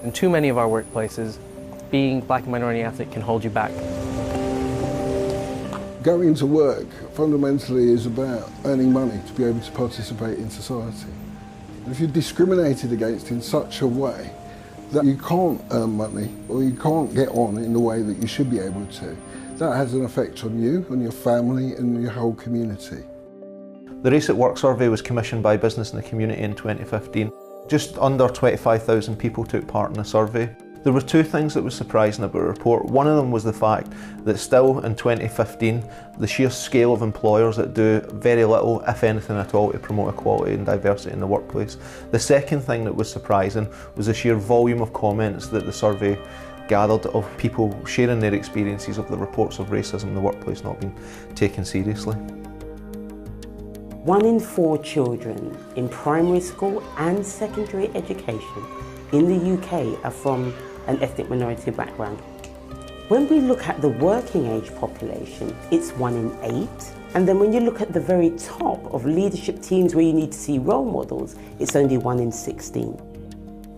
In too many of our workplaces, being black and minority ethnic can hold you back. Going to work fundamentally is about earning money to be able to participate in society. And if you're discriminated against in such a way that you can't earn money or you can't get on in the way that you should be able to, that has an effect on you, on your family and your whole community. The Race at Work survey was commissioned by Business in the Community in 2015. Just under 25,000 people took part in the survey. There were two things that were surprising about the report. One of them was the fact that still in 2015, the sheer scale of employers that do very little, if anything at all, to promote equality and diversity in the workplace. The second thing that was surprising was the sheer volume of comments that the survey gathered of people sharing their experiences of the reports of racism in the workplace not being taken seriously. 1 in 4 children in primary school and secondary education in the UK are from an ethnic minority background. When we look at the working age population, it's 1 in 8. And then when you look at the very top of leadership teams where you need to see role models, it's only 1 in 16.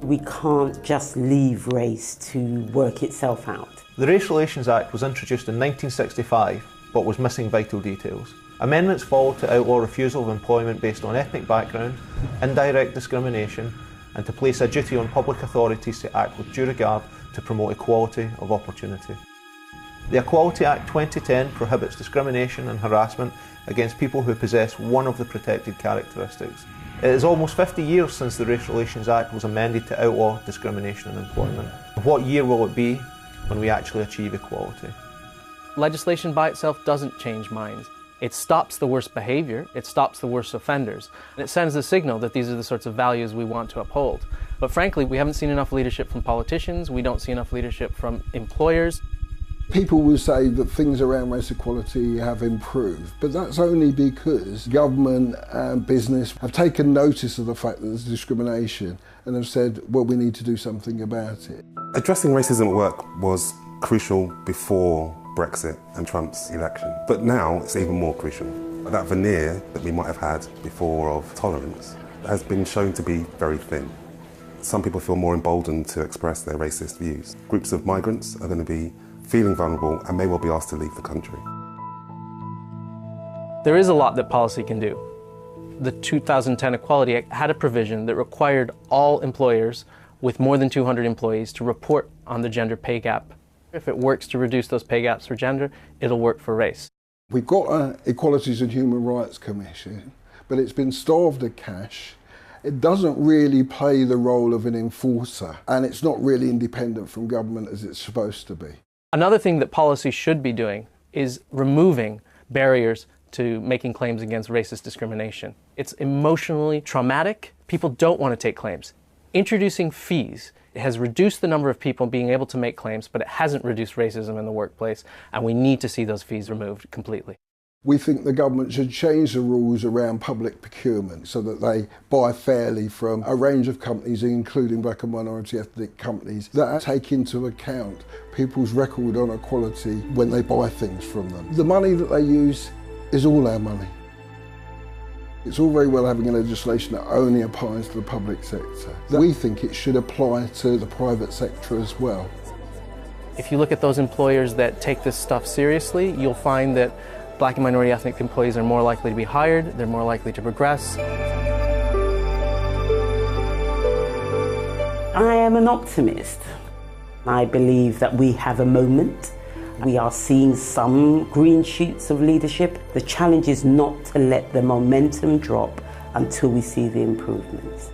We can't just leave race to work itself out. The Race Relations Act was introduced in 1965, but was missing vital details. Amendments followed to outlaw refusal of employment based on ethnic background, indirect discrimination, and to place a duty on public authorities to act with due regard to promote equality of opportunity. The Equality Act 2010 prohibits discrimination and harassment against people who possess one of the protected characteristics. It is almost 50 years since the Race Relations Act was amended to outlaw discrimination in employment. What year will it be when we actually achieve equality? Legislation by itself doesn't change minds. It stops the worst behavior, it stops the worst offenders, and it sends the signal that these are the sorts of values we want to uphold. But frankly, we haven't seen enough leadership from politicians, we don't see enough leadership from employers. People will say that things around race equality have improved, but that's only because government and business have taken notice of the fact that there's discrimination and have said, well, we need to do something about it. Addressing racism at work was crucial before Brexit and Trump's election, but now it's even more crucial. That veneer that we might have had before of tolerance has been shown to be very thin. Some people feel more emboldened to express their racist views. Groups of migrants are going to be feeling vulnerable and may well be asked to leave the country. There is a lot that policy can do. The 2010 Equality Act had a provision that required all employers with more than 200 employees to report on the gender pay gap. If it works to reduce those pay gaps for gender, it'll work for race. We've got an Equalities and Human Rights Commission, but it's been starved of cash. It doesn't really play the role of an enforcer, and it's not really independent from government as it's supposed to be. Another thing that policy should be doing is removing barriers to making claims against racist discrimination. It's emotionally traumatic. People don't want to take claims. Introducing fees has reduced the number of people being able to make claims, but it hasn't reduced racism in the workplace, and we need to see those fees removed completely. We think the government should change the rules around public procurement so that they buy fairly from a range of companies, including black and minority ethnic companies, that take into account people's record on equality when they buy things from them. The money that they use is all our money. It's all very well having a legislation that only applies to the public sector. We think it should apply to the private sector as well. If you look at those employers that take this stuff seriously, you'll find that black and minority ethnic employees are more likely to be hired, they're more likely to progress. I am an optimist. I believe that we have a moment. We are seeing some green shoots of leadership. The challenge is not to let the momentum drop until we see the improvements.